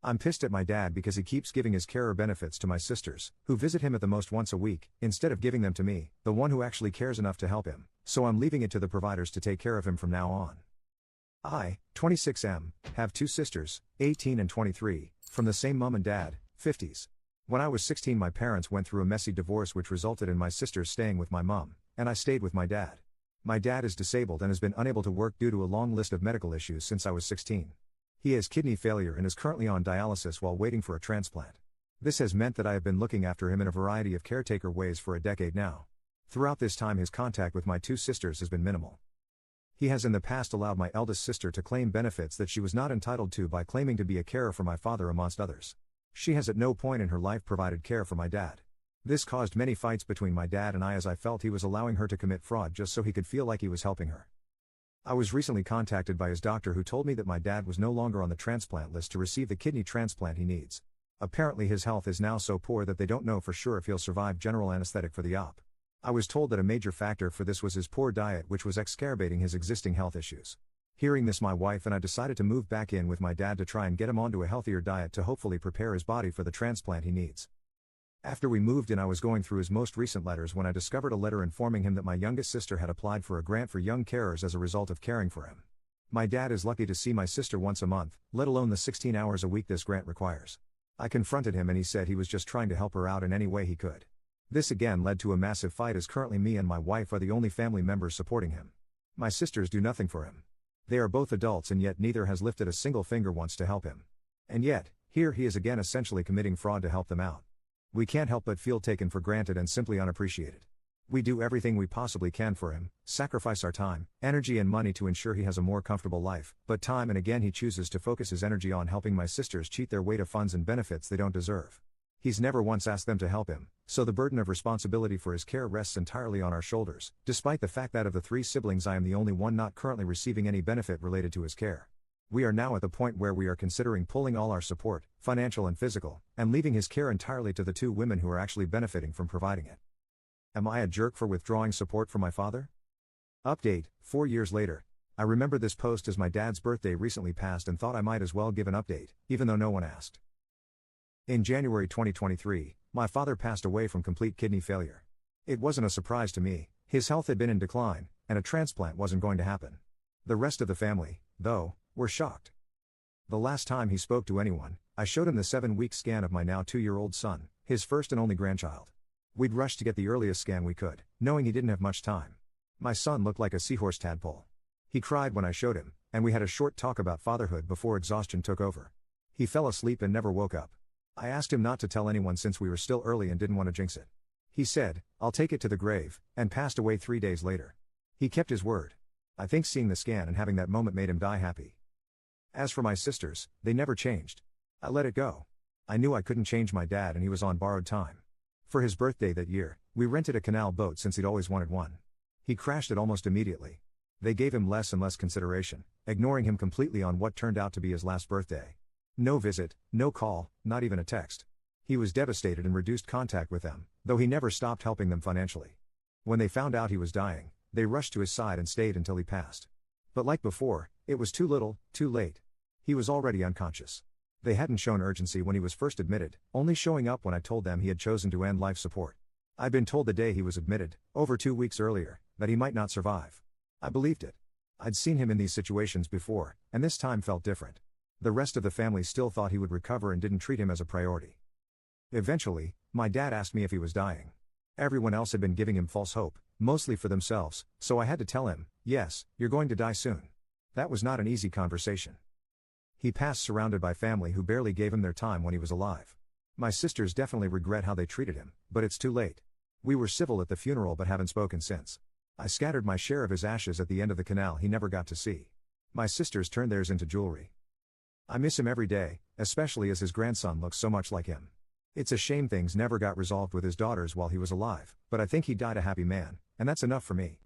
I'm pissed at my dad because he keeps giving his carer benefits to my sisters, who visit him at the most once a week, instead of giving them to me, the one who actually cares enough to help him, so I'm leaving it to the providers to take care of him from now on. I, 26M, have two sisters, 18 and 23, from the same mom and dad, 50s. When I was 16 my parents went through a messy divorce which resulted in my sisters staying with my mom, and I stayed with my dad. My dad is disabled and has been unable to work due to a long list of medical issues since I was 16. He has kidney failure and is currently on dialysis while waiting for a transplant. This has meant that I have been looking after him in a variety of caretaker ways for a decade now. Throughout this time his contact with my two sisters has been minimal. He has in the past allowed my eldest sister to claim benefits that she was not entitled to by claiming to be a carer for my father amongst others. She has at no point in her life provided care for my dad. This caused many fights between my dad and I as I felt he was allowing her to commit fraud just so he could feel like he was helping her. I was recently contacted by his doctor who told me that my dad was no longer on the transplant list to receive the kidney transplant he needs. Apparently his health is now so poor that they don't know for sure if he'll survive general anesthetic for the op. I was told that a major factor for this was his poor diet which was exacerbating his existing health issues. Hearing this my wife and I decided to move back in with my dad to try and get him onto a healthier diet to hopefully prepare his body for the transplant he needs. After we moved in I was going through his most recent letters when I discovered a letter informing him that my youngest sister had applied for a grant for young carers as a result of caring for him. My dad is lucky to see my sister once a month, let alone the 16 hours a week this grant requires. I confronted him and he said he was just trying to help her out in any way he could. This again led to a massive fight as currently me and my wife are the only family members supporting him. My sisters do nothing for him. They are both adults and yet neither has lifted a single finger once to help him. And yet, here he is again essentially committing fraud to help them out. We can't help but feel taken for granted and simply unappreciated. We do everything we possibly can for him, sacrifice our time, energy and money to ensure he has a more comfortable life, but time and again he chooses to focus his energy on helping my sisters cheat their way to funds and benefits they don't deserve. He's never once asked them to help him, so the burden of responsibility for his care rests entirely on our shoulders, despite the fact that of the three siblings I am the only one not currently receiving any benefit related to his care. We are now at the point where we are considering pulling all our support, financial and physical, and leaving his care entirely to the two women who are actually benefiting from providing it. Am I a jerk for withdrawing support from my father? Update, 4 years later. I remember this post as my dad's birthday recently passed and thought I might as well give an update, even though no one asked. In January 2023, my father passed away from complete kidney failure. It wasn't a surprise to me, his health had been in decline, and a transplant wasn't going to happen. The rest of the family, though, were shocked. The last time he spoke to anyone, I showed him the 7-week scan of my now 2-year-old son, his first and only grandchild. We'd rushed to get the earliest scan we could, knowing he didn't have much time. My son looked like a seahorse tadpole. He cried when I showed him, and we had a short talk about fatherhood before exhaustion took over. He fell asleep and never woke up. I asked him not to tell anyone since we were still early and didn't want to jinx it. He said, "I'll take it to the grave," and passed away 3 days later. He kept his word. I think seeing the scan and having that moment made him die happy. As for my sisters, they never changed. I let it go. I knew I couldn't change my dad and he was on borrowed time. For his birthday that year, we rented a canal boat since he'd always wanted one. He crashed it almost immediately. They gave him less and less consideration, ignoring him completely on what turned out to be his last birthday. No visit, no call, not even a text. He was devastated and reduced contact with them, though he never stopped helping them financially. When they found out he was dying, they rushed to his side and stayed until he passed. But like before, it was too little, too late. He was already unconscious. They hadn't shown urgency when he was first admitted, only showing up when I told them he had chosen to end life support. I'd been told the day he was admitted, over 2 weeks earlier, that he might not survive. I believed it. I'd seen him in these situations before, and this time felt different. The rest of the family still thought he would recover and didn't treat him as a priority. Eventually, my dad asked me if he was dying. Everyone else had been giving him false hope, mostly for themselves, so I had to tell him, "Yes, you're going to die soon." That was not an easy conversation. He passed surrounded by family who barely gave him their time when he was alive. My sisters definitely regret how they treated him, but it's too late. We were civil at the funeral but haven't spoken since. I scattered my share of his ashes at the end of the canal he never got to see. My sisters turned theirs into jewelry. I miss him every day, especially as his grandson looks so much like him. It's a shame things never got resolved with his daughters while he was alive, but I think he died a happy man, and that's enough for me.